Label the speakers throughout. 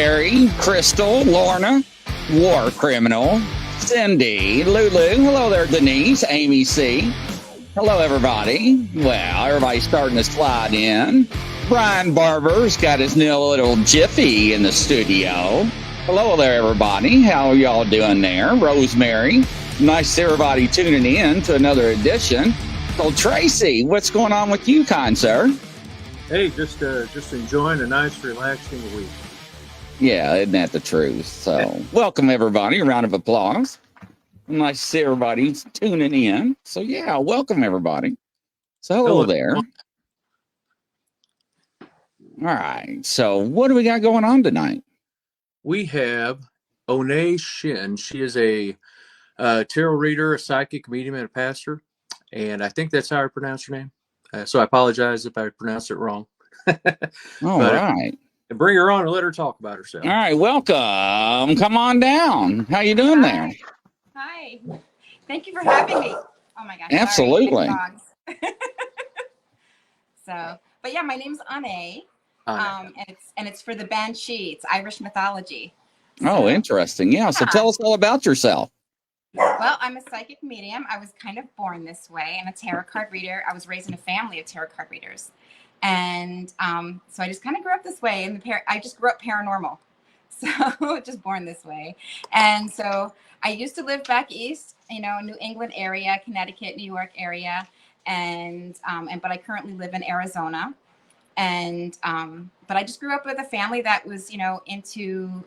Speaker 1: Sherry, Crystal, Lorna, War Criminal, Cindy, Lulu. Hello there, Denise, Amy C. Hello, everybody. Well, everybody's starting to slide in. Brian Barber's got his new little jiffy in the studio. Hello there, everybody. How are y'all doing there? Rosemary. Nice to see everybody tuning in to another edition. So, Tracy, what's going on with you, kind sir?
Speaker 2: Hey, just enjoying a nice, relaxing week.
Speaker 1: Yeah, isn't that the truth? So, welcome, everybody. A round of applause. Nice to see everybody tuning in. So, yeah, welcome, everybody. So, hello there. All right. So, what do we got going on tonight?
Speaker 2: We have One Shin. She is a tarot reader, a psychic medium, and a pastor. And I think that's how I pronounce her name. So I apologize if I pronounced it wrong.
Speaker 1: All right.
Speaker 2: Bring her on and let her talk about herself.
Speaker 1: All right. Welcome. Come on down. How you doing there?
Speaker 3: Hi. Thank you for having me. Oh, my gosh.
Speaker 1: Absolutely.
Speaker 3: But yeah, my name's Ane. And it's for the Banshee. It's Irish mythology.
Speaker 1: Oh, interesting. Yeah. So tell us all about yourself.
Speaker 3: Well, I'm a psychic medium. I was kind of born this way, and a tarot card reader. I was raised in a family of tarot card readers. And so I just kind of grew up this way. And I just grew up paranormal. So just born this way. And so I used to live back east, New England area, Connecticut, New York area. But I currently live in Arizona. But I just grew up with a family that was, into,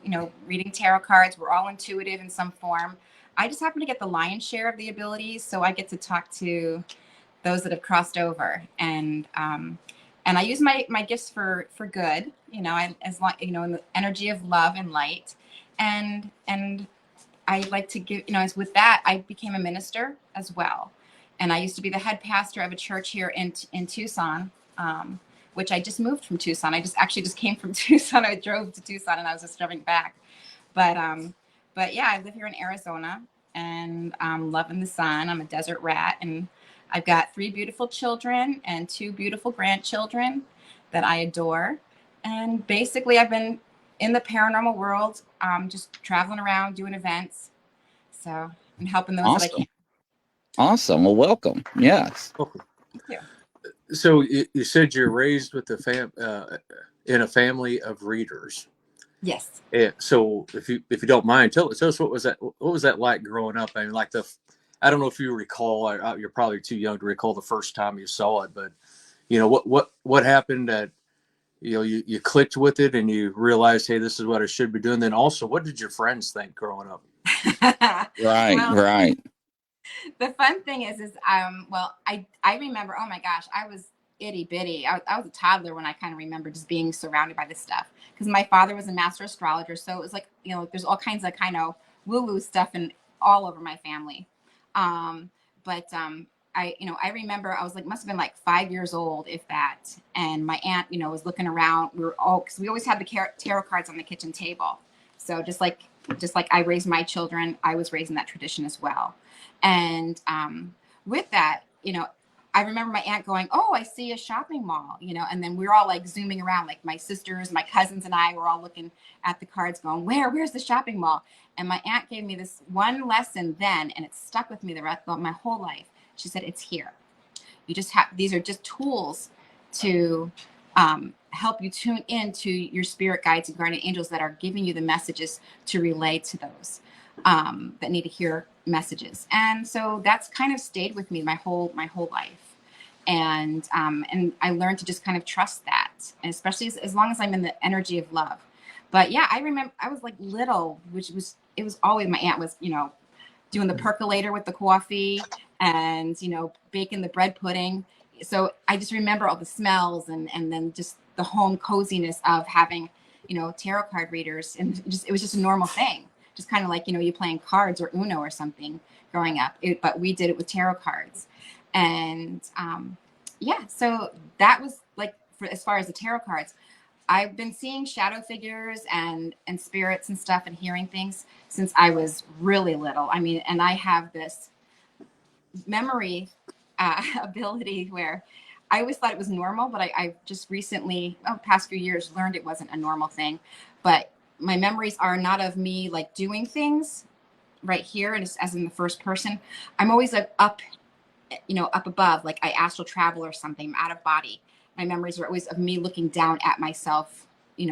Speaker 3: reading tarot cards. We're all intuitive in some form. I just happen to get the lion's share of the abilities. So I get to talk to those that have crossed over. And I use my gifts for good, in the energy of love and light. And I like to give, with that, I became a minister as well. And I used to be the head pastor of a church here in Tucson, which I just moved from Tucson. I just came from Tucson. I drove to Tucson and I was just driving back. But yeah, I live here in Arizona and I'm loving the sun. I'm a desert rat and I've got 3 beautiful children and 2 beautiful grandchildren that I adore. And basically I've been in the paranormal world, just traveling around, doing events. So I'm helping those that I can.
Speaker 1: Awesome. Well, welcome. Yes.
Speaker 2: Okay.
Speaker 3: Thank you.
Speaker 2: So you said you're raised with in a family of readers.
Speaker 3: Yes.
Speaker 2: And so if you don't mind, tell us what was that like growing up? I mean, I don't know if you recall. You're probably too young to recall the first time you saw it, but what happened that you clicked with it and you realized, hey, this is what I should be doing. Then also, what did your friends think growing up?
Speaker 1: Right.
Speaker 3: The fun thing is I remember, oh my gosh, I was itty bitty. I was a toddler when I kind of remember just being surrounded by this stuff because my father was a master astrologer. So it was like, there's all kinds of kind of woo-woo stuff and all over my family. I remember I was must have been like 5 years old, if that. And my aunt, was looking around. Because we always had the tarot cards on the kitchen table. So just like I raised my children, I was raised in that tradition as well. And with that, I remember my aunt going, "Oh, I see a shopping mall," and then we were all zooming around, my sisters, my cousins and I were all looking at the cards going, where's the shopping mall? And my aunt gave me this one lesson then, and it stuck with me the rest of my whole life. She said, "It's here. You just these are just tools to help you tune into your spirit guides and guardian angels that are giving you the messages to relay to those that need to hear messages." And so that's kind of stayed with me my whole life. And I learned to just kind of trust that, and especially as long as I'm in the energy of love. But yeah, I remember I was little, it was always my aunt was, doing the percolator with the coffee and, baking the bread pudding. So I just remember all the smells and then just the home coziness of having, tarot card readers. And it was just a normal thing. Just kind of you playing cards or Uno or something growing up. But we did it with tarot cards. And so that was for as far as the tarot cards. I've been seeing shadow figures and spirits and stuff and hearing things since I was really little. I mean, and I have this memory ability where I always thought it was normal, but I just recently, past few years, learned it wasn't a normal thing. But my memories are not of me like doing things right here, and as in the first person. I'm always like up, up above, like I astral travel or something. I'm out of body. My memories are always of me looking down at myself,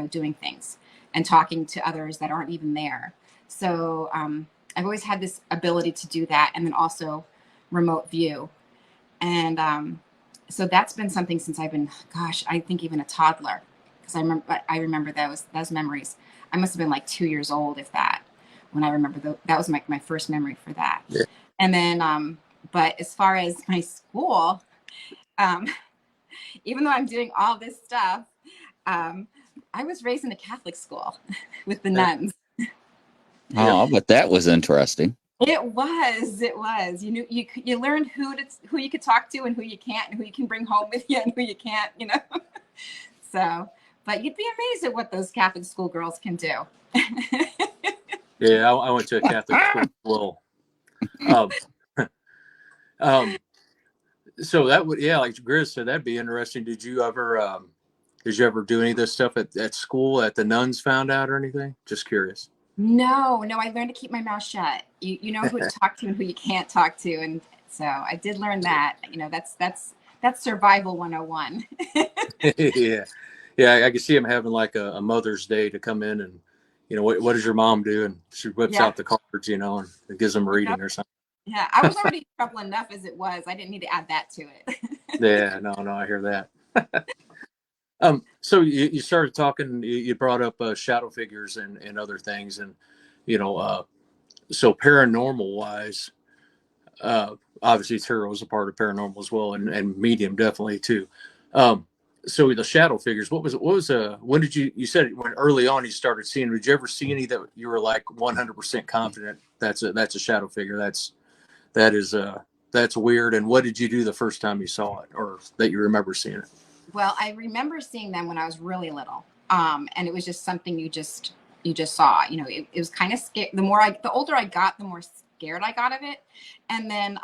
Speaker 3: doing things and talking to others that aren't even there. So I've always had this ability to do that, and then also remote view. And so that's been something since I've been, gosh, I think even a toddler, because I remember those memories. I must have been like 2 years old, if that, when I remember that was my first memory for that.
Speaker 2: Yeah.
Speaker 3: And then, but as far as my school, um, even though I'm doing all this stuff, I was raised in a Catholic school with the nuns.
Speaker 2: Yeah.
Speaker 1: Oh, but that was interesting.
Speaker 3: It was. You knew you learned who you could talk to and who you can't, and who you can bring home with you and who you can't. So, but you'd be amazed at what those Catholic school girls can do.
Speaker 2: Yeah, I went to a Catholic school as well. Um, so that would, yeah, like Grizz said, that'd be interesting. Did you ever do any of this stuff at school that the nuns found out or anything? Just curious.
Speaker 3: No, I learned to keep my mouth shut. You know who to talk to and who you can't talk to, and so I did learn that. That's survival 101.
Speaker 2: Yeah. Yeah, I can see him having like a Mother's Day to come in and, what does your mom do? And she whips
Speaker 3: Yeah.
Speaker 2: out the cards, and gives them a reading or something.
Speaker 3: Yeah, I was already in trouble enough as it was. I didn't need to add that to it.
Speaker 2: Yeah, no, I hear that. So you started talking, you brought up shadow figures and other things. And, so paranormal wise, obviously tarot is a part of paranormal as well, and medium definitely too. So the shadow figures, when did you said when early on you started seeing, did you ever see any that you were like 100% confident that's a shadow figure, that's weird? And what did you do the first time you saw it, or that you remember seeing it?
Speaker 3: Well, I remember seeing them when I was really little. And it was just something you just saw. It was kind of scary. The older I got, the more scared I got of it. And then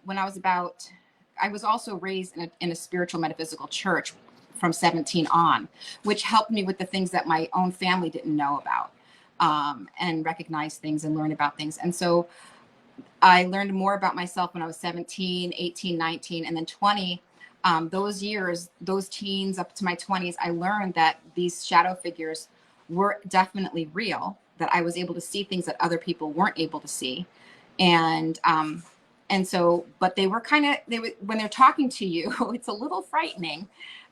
Speaker 3: when I was also raised in a spiritual metaphysical church from 17 on, which helped me with the things that my own family didn't know about, and recognize things and learn about things. And so I learned more about myself when I was 17, 18, 19, and then 20. Those years, those teens up to my 20s, I learned that these shadow figures were definitely real, that I was able to see things that other people weren't able to see. And so, but when they're talking to you, it's a little frightening.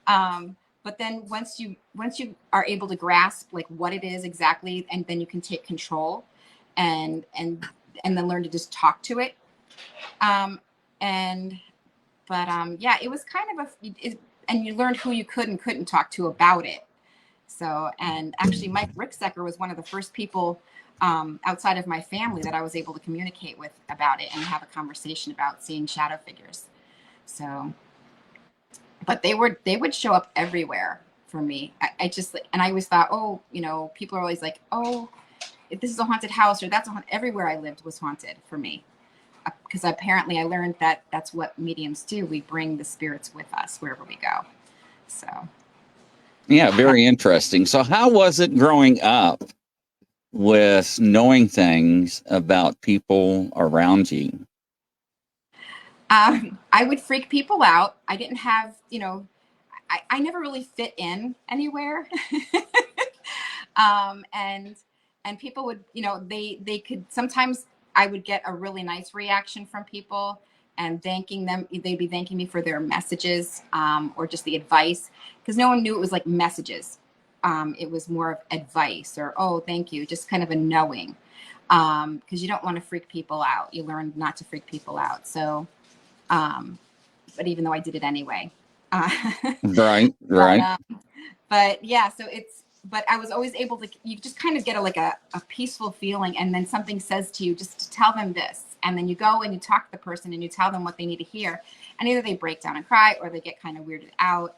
Speaker 3: But then once you are able to grasp like what it is exactly, and then you can take control and then learn to just talk to it. Yeah, it was kind of and you learned who you could and couldn't talk to about it. So, and actually Mike Ricksecker was one of the first people outside of my family that I was able to communicate with about it and have a conversation about seeing shadow figures. So, but they would show up everywhere for me. I just, and I always thought, oh, people are always like, oh, if this is a haunted house or that's everywhere I lived was haunted for me. Because apparently I learned that that's what mediums do. We bring the spirits with us wherever we go. So.
Speaker 1: Yeah, very interesting. So how was it growing up with knowing things about people around you?
Speaker 3: I would freak people out. I didn't have, I never really fit in anywhere. And people would, they could sometimes, I would get a really nice reaction from people and thanking them. They'd be thanking me for their messages, or just the advice, because no one knew it was like messages. It was more of advice or, oh, thank you. Just kind of a knowing, because you don't want to freak people out. You learn not to freak people out. So, but even though I did it anyway.
Speaker 1: Right.
Speaker 3: But yeah, but I was always able to, you just kind of get a peaceful feeling, and then something says to you, just to tell them this. And then you go and you talk to the person and you tell them what they need to hear. And either they break down and cry or they get kind of weirded out.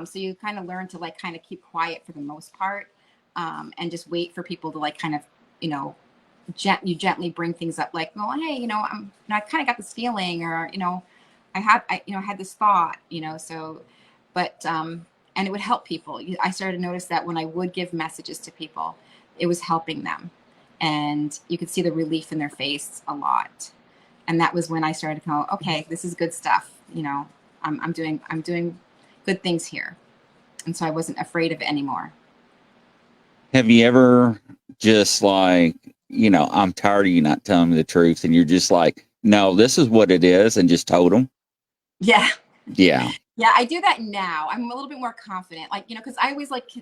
Speaker 3: So you kind of learn to kind of keep quiet for the most part, and just wait for people to kind of, you gently bring things up, like, well, hey, I kind of got this feeling, or, I had this thought, so, but, and it would help people. I started to notice that when I would give messages to people, it was helping them. And you could see the relief in their face a lot. And that was when I started to go, okay, this is good stuff. You know, I'm doing good things here. And so I wasn't afraid of it anymore.
Speaker 1: Have you ever just like, you know, I'm tired of you not telling me the truth, and you're just like, no, this is what it is, and just told them?
Speaker 3: Yeah.
Speaker 1: Yeah.
Speaker 3: Yeah, I do that now. I'm a little bit more confident, like, you know, because I always like to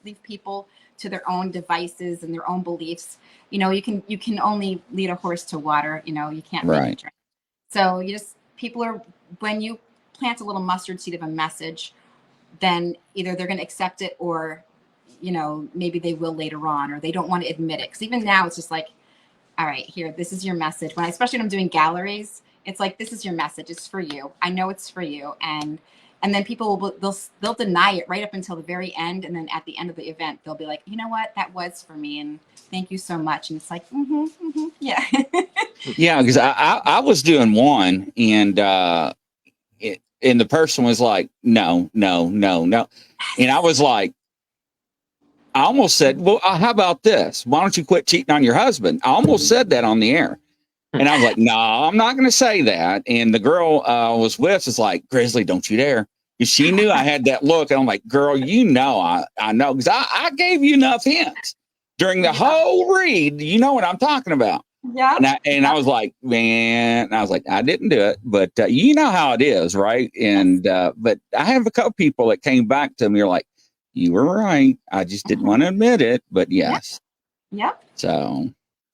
Speaker 3: leave people to their own devices and their own beliefs. You know, you can only lead a horse to water. You know, you can't make it drink. So people are, when you plant a little mustard seed of a message, then either they're going to accept it, or, you know, maybe they will later on, or they don't want to admit it. Because even now it's just like, all right, here, this is your message. Especially when I'm doing galleries, it's like, this is your message. It's for you. I know it's for you. And then people they'll deny it right up until the very end. And then at the end of the event, they'll be like, you know what, that was for me. And thank you so much. And it's like, yeah.
Speaker 1: Yeah. Because I was doing one, and and the person was like, no. And I was like, I almost said, well, how about this? Why don't you quit cheating on your husband? I almost said that on the air. And I was like, no, I'm not going to say that. And the girl I was with is like, Grizzly, don't you dare. Because she knew I had that look. And I'm like, girl, you know, I know. Because I gave you enough hints during the whole read. You know what I'm talking about.
Speaker 3: Yeah.
Speaker 1: And I was like, man, I was like, I didn't do it. But you know how it is, right? And but I have a couple people that came back to me, are like, you were right. I just didn't want to admit it. But yes.
Speaker 3: Yep.
Speaker 1: So.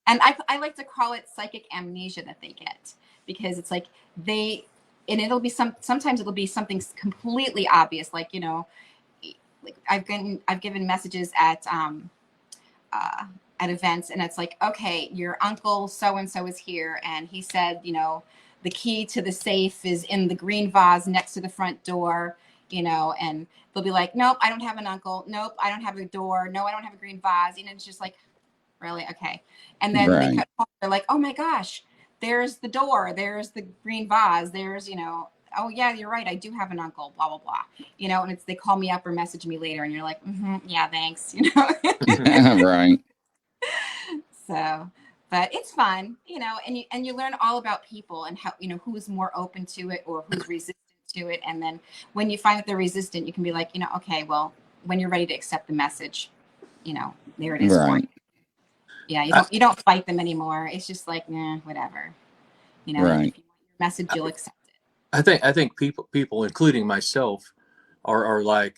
Speaker 3: And I like to call it psychic amnesia that they get, because it's like and it'll be sometimes it'll be something completely obvious. Like, you know, like I've given messages at events, and it's like, okay, your uncle so-and-so is here, and he said, you know, the key to the safe is in the green vase next to the front door, you know, and they'll be like, nope, I don't have an uncle. Nope, I don't have a door. No, I don't have a green vase. And it's just like, really? Okay. And then they're like, oh my gosh, there's the door, there's the green vase, there's, you know, oh yeah, you're right, I do have an uncle, blah blah blah, you know. And they call me up or message me later, and you're like, yeah, thanks, you know.
Speaker 1: Right.
Speaker 3: So, but it's fun, you know, and you learn all about people, and how, you know, who's more open to it or who's resistant to it. And then when you find that they're resistant, you can be like, you know, okay, well, when you're ready to accept the message, you know, there it is.
Speaker 1: Right.
Speaker 3: Yeah, you don't fight them anymore. It's just like, nah, whatever. You know,
Speaker 1: right.
Speaker 3: If you want your message, you'll accept it.
Speaker 2: I think people, including myself, are like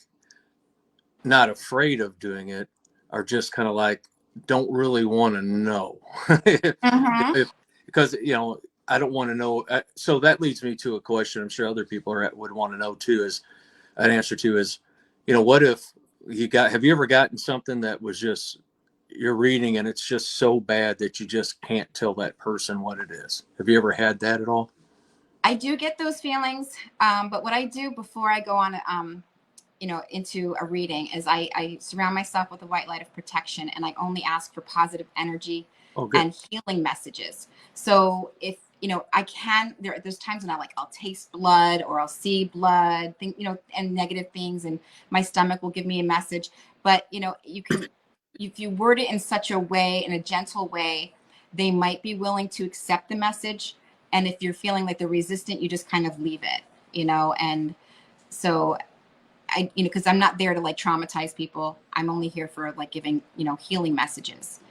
Speaker 2: not afraid of doing it, are just kind of like, don't really want to know. Because, you know, I don't want to know. So that leads me to a question I'm sure other people would want to know too, is an answer to is, you know, what if have you ever gotten something that was just, you're reading and it's just so bad that you just can't tell that person what it is? Have you ever had that at all?
Speaker 3: I do get those feelings. But what I do before I go on, you know, into a reading is I surround myself with a white light of protection, and I only ask for positive energy and healing messages. So if, you know, I can, there's times when I'll taste blood, or I'll see blood, you know, and negative things, and my stomach will give me a message. But, you know, you can, if you word it in such a way, in a gentle way, they might be willing to accept the message. And if you're feeling like they're resistant, you just kind of leave it, you know. And so you know, because I'm not there to like traumatize people. I'm only here for like giving, you know, healing messages,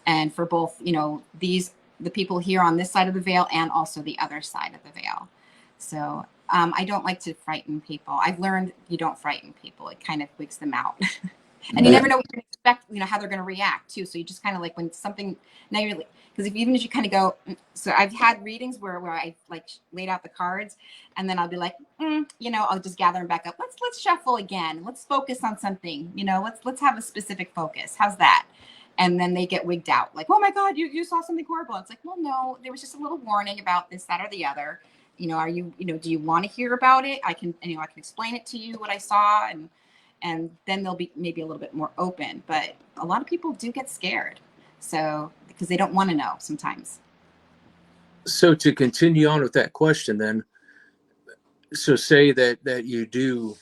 Speaker 3: and for both, you know, the people here on this side of the veil, and also the other side of the veil. So I don't like to frighten people. I've learned you don't frighten people. It kind of wigs them out. And you never know what you're going to expect, you know, how they're going to react too. So you just kind of like, when something negatively, because even if you kind of go, so I've had readings where I like laid out the cards, and then I'll be like, you know, I'll just gather them back up. Let's shuffle again. Let's focus on something, you know, let's have a specific focus. How's that? And then they get wigged out, like, oh my God, you saw something horrible. It's like, well, no, there was just a little warning about this, that, or the other. You know, do you want to hear about it? I can explain it to you, what I saw, and then they'll be maybe a little bit more open. But a lot of people do get scared, so, because they don't want to know sometimes.
Speaker 2: So to continue on with that question then, so say that you do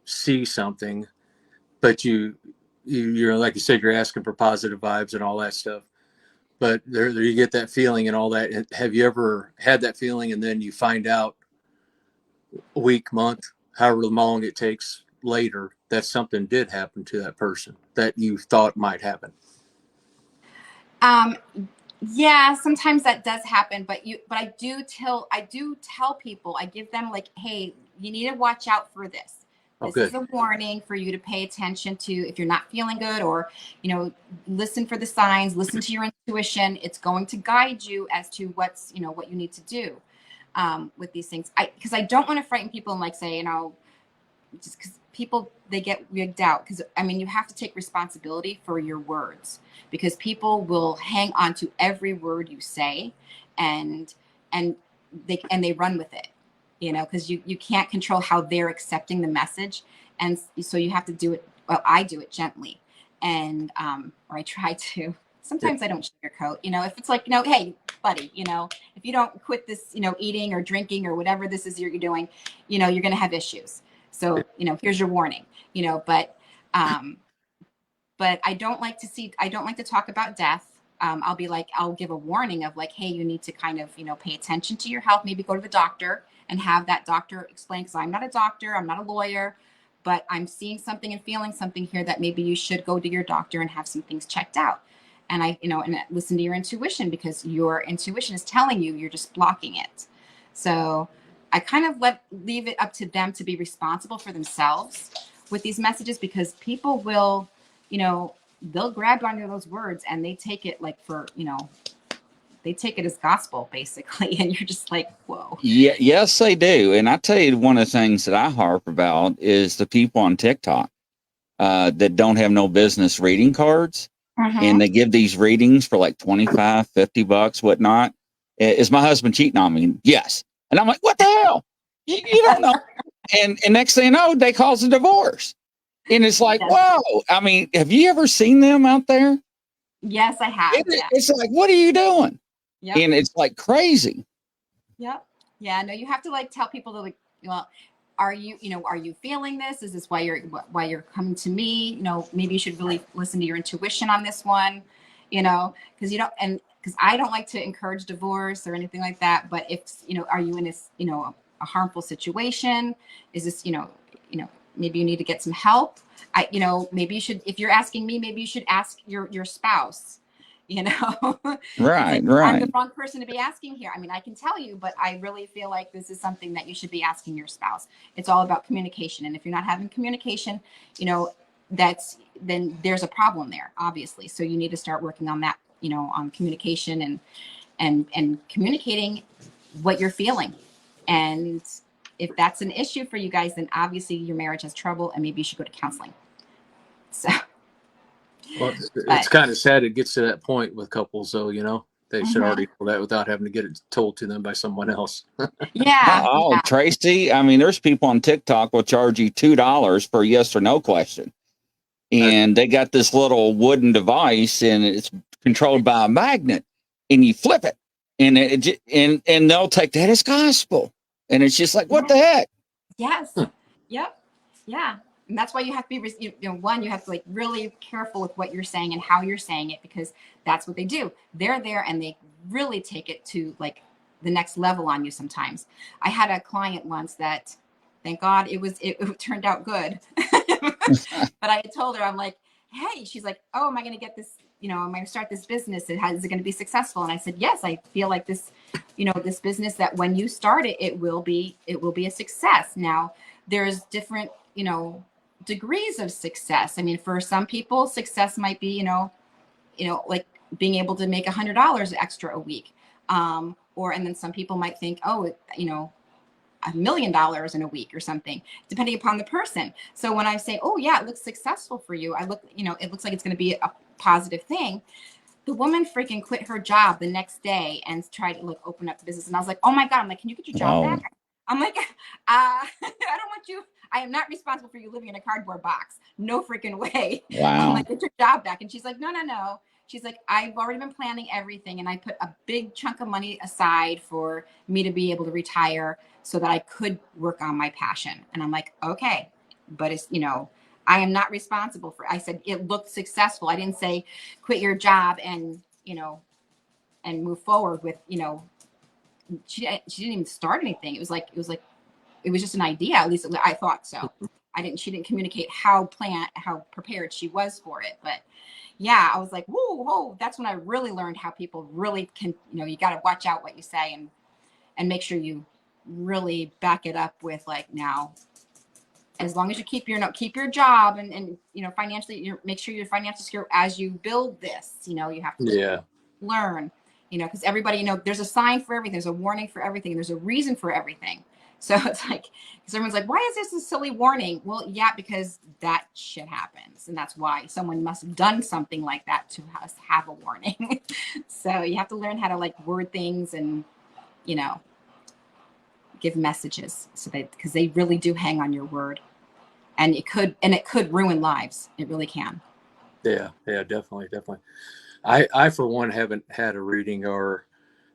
Speaker 2: see something, but you you're like you said, you're asking for positive vibes and all that stuff. But there you get that feeling and all that. Have you ever had that feeling and then you find out a week, month, however long it takes later that something did happen to that person that you thought might happen?
Speaker 3: Um, yeah, sometimes that does happen, but I do tell people, I give them like, hey, you need to watch out for this.
Speaker 2: Oh,
Speaker 3: This is
Speaker 2: good.
Speaker 3: a warning for you to pay attention to if you're not feeling good, or, listen for the signs, listen to your intuition. It's going to guide you as to what you need to do with these things. Because I don't want to frighten people and like say, just because people, they get wigged out, because you have to take responsibility for your words, because people will hang on to every word you say, and they run with it, because you can't control how they're accepting the message. And so you have to do it, well, I do it gently, and or I try to.
Speaker 2: Yeah.
Speaker 3: Sometimes I don't sugarcoat, if it's like, hey buddy, if you don't quit this, eating or drinking or whatever this is you're doing, you're going to have issues. So, here's your warning, um, but I don't like to talk about death. I'll give a warning of like, hey, you need to kind of, pay attention to your health, maybe go to the doctor and have that doctor explain, because I'm not a doctor, I'm not a lawyer, but I'm seeing something and feeling something here that maybe you should go to your doctor and have some things checked out. And and listen to your intuition, because your intuition is telling you, you're just blocking it. So I kind of leave it up to them to be responsible for themselves with these messages, because people will, they'll grab onto those words and they take it like they take it as gospel basically. And you're just like, whoa.
Speaker 1: Yeah, yes, they do. And I tell you, one of the things that I harp about is the people on TikTok that don't have no business reading cards. And they give these readings for like 25, $50, whatnot. Is my husband cheating on me? Yes. And I'm like, what the hell? You don't know. And next thing you know, they cause a divorce. And it's like,
Speaker 3: Yes.
Speaker 1: whoa. Have you ever seen them out there?
Speaker 3: Yes, I have. Yeah.
Speaker 1: It's like, what are you doing?
Speaker 3: Yep.
Speaker 1: And it's like crazy.
Speaker 3: Yep. Yeah. No, you have to like tell people to like, well, are you feeling this? Is this why you're coming to me? Maybe you should really listen to your intuition on this one, because because I don't like to encourage divorce or anything like that. But if, are you in this, a harmful situation? Is this, maybe you need to get some help. Maybe you should, if you're asking me, maybe you should ask your spouse,
Speaker 1: Right,
Speaker 3: like, I'm
Speaker 1: right.
Speaker 3: the wrong person to be asking here. I can tell you, but I really feel like this is something that you should be asking your spouse. It's all about communication. And if you're not having communication, then there's a problem there, obviously. So you need to start working on that, on communication and communicating what you're feeling. And if that's an issue for you guys, then obviously your marriage has trouble and maybe you should go to counseling. So.
Speaker 2: Well, it's kind of sad it gets to that point with couples, though. They should already know that without having to get it told to them by someone else.
Speaker 3: Yeah.
Speaker 1: Oh,
Speaker 3: Yeah.
Speaker 1: Tracy. There's people on TikTok will charge you $2 for a yes or no question. And they got this little wooden device and it's controlled by a magnet, and you flip it and and they'll take that as gospel. And it's just like, what the heck?
Speaker 3: Yes. Yep. Yeah. And that's why you have to be, you have to like really careful with what you're saying and how you're saying it, because that's what they do. They're there and they really take it to like the next level on you sometimes. I had a client once that, thank God it turned out good. But I had told her, I'm like, hey, she's like, oh, am I going to get this, am I going to start this business? Is it going to be successful? And I said, yes, I feel like this, this business, that when you start it, it will be a success. Now there's different, degrees of success. For some people, success might be, like being able to make $100 extra a week. And then some people might think, oh, $1 million in a week or something, depending upon the person. So when I say, oh yeah, it looks successful for you, it looks like it's going to be a positive thing. The woman freaking quit her job the next day and tried to open up the business. And I was like, oh my God, I'm like, can you get your job back? I'm like, I don't want you. I am not responsible for you living in a cardboard box. No freaking way.
Speaker 1: Wow.
Speaker 3: I'm like, get your job back. And she's like, no. She's like, I've already been planning everything. And I put a big chunk of money aside for me to be able to retire so that I could work on my passion. And I'm like, okay, but it's, I am not responsible for it. I said it looked successful. I didn't say quit your job and, and move forward with, she didn't even start anything. It was just an idea. At least I thought so. She didn't communicate how prepared she was for it. But yeah, I was like, whoa. That's when I really learned how people really can, you got to watch out what you say and make sure you really back it up with like, now, as long as you keep your job and financially, make sure you're financially secure as you build this, you have to learn, because everybody, there's a sign for everything. There's a warning for everything. There's a reason for everything. So it's like, because everyone's like, why is this a silly warning? Well, yeah, because that shit happens. And that's why someone must have done something like that to have a warning. So you have to learn how to like word things and, give messages because they really do hang on your word. And it could ruin lives. It really can.
Speaker 2: Yeah, definitely. I for one haven't had a reading, or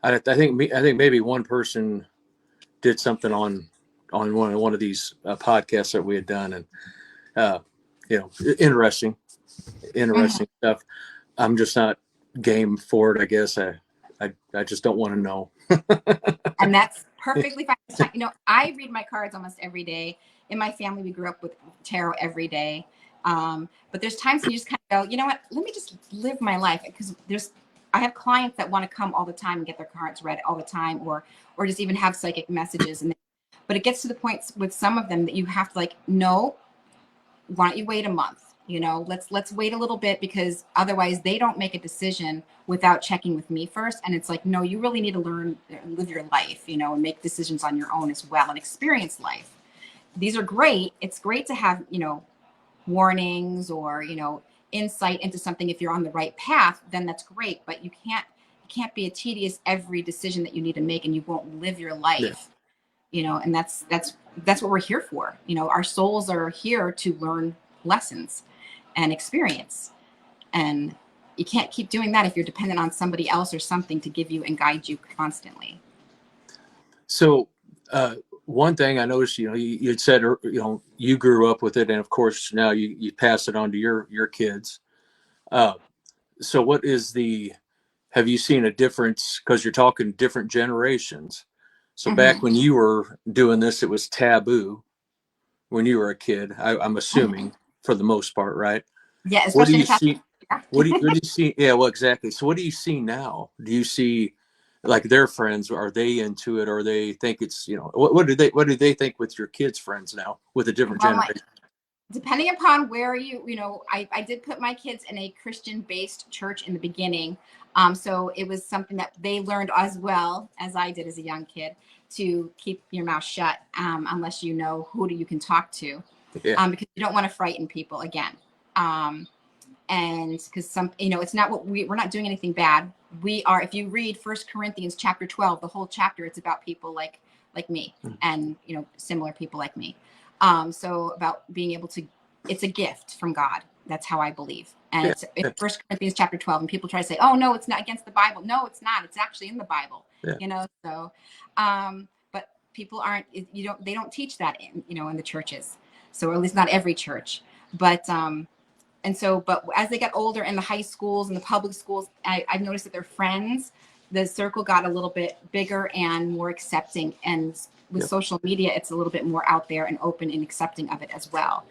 Speaker 2: I think maybe one person did something on one of these podcasts that we had done, and interesting stuff. I'm just not game for it. I guess I just don't want to know.
Speaker 3: And that's perfectly fine. I read my cards almost every day. In my family, we grew up with tarot every day. But there's times when you just kind of go, you know what, let me just live my life. Because I have clients that want to come all the time and get their cards read all the time, or just even have psychic messages. But it gets to the point with some of them that you have to like, no, why don't you wait a month? Let's wait a little bit, because otherwise they don't make a decision without checking with me first. And it's like, no, you really need to live your life, and make decisions on your own as well and experience life. These are great. It's great to have, warnings or, insight into something. If you're on the right path, then that's great. But you can't be a tedious every decision that you need to make, and you won't live your life. And that's what we're here for. Our souls are here to learn lessons and experience. And you can't keep doing that if you're dependent on somebody else or something to give you and guide you constantly.
Speaker 2: So, one thing I noticed, you had said, you grew up with it, and of course now you pass it on to your kids. So have you seen a difference? Because you're talking different generations. So back when you were doing this, it was taboo when you were a kid, I'm assuming, for the most part, right?
Speaker 3: Yeah,
Speaker 2: What do
Speaker 3: especially
Speaker 2: you see? What do you see? Yeah, well, exactly. So what do you see now? Do you see like their friends? Are they into it, or they think it's, what do they think with your kids' friends now with a different generation?
Speaker 3: Depending upon where I did put my kids in a Christian-based church in the beginning. So it was something that they learned as well as I did as a young kid, to keep your mouth shut unless you know who you can talk to, because you don't want to frighten people again. And because it's not what we're not doing anything bad. We are, if you read 1 Corinthians chapter 12, the whole chapter, it's about people like me and, similar people like me. So about being able to, it's a gift from God. That's how I believe. And it's 1 Corinthians chapter 12. And people try to say, oh, no, it's not against the Bible. No, it's not. It's actually in the Bible, so, but people aren't, they don't teach that in the churches. So, or at least not every church, but as they got older in the high schools and the public schools, I've noticed that their friends, the circle got a little bit bigger and more accepting. And with social media, it's a little bit more out there and open and accepting of it as well.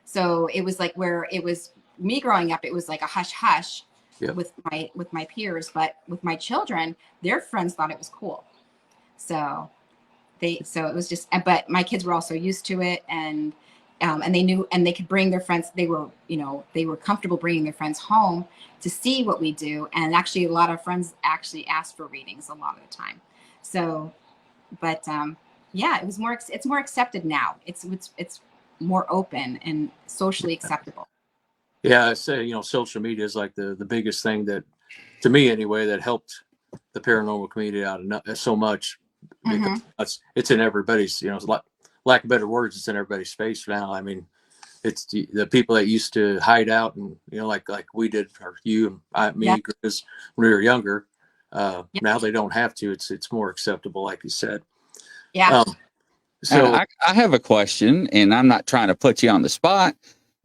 Speaker 3: So it was like where it was me growing up, it was like a hush hush with my peers, but with my children, their friends thought it was cool. So it was just, but my kids were also used to it, and they knew, and they could bring their friends. They were comfortable bringing their friends home to see what we do. And actually a lot of friends actually asked for readings a lot of the time. So, but it's more accepted now. It's more open and socially acceptable.
Speaker 2: Yeah, I say, social media is like the biggest thing that, to me anyway, that helped the paranormal community out so much, because it's in everybody's, lack of better words, it's in everybody's face now. I mean, it's the people that used to hide out and, like we did, or you and me, because when we were younger, now they don't have to. It's more acceptable, like you said.
Speaker 3: Yeah.
Speaker 2: So
Speaker 1: I have a question, and I'm not trying to put you on the spot.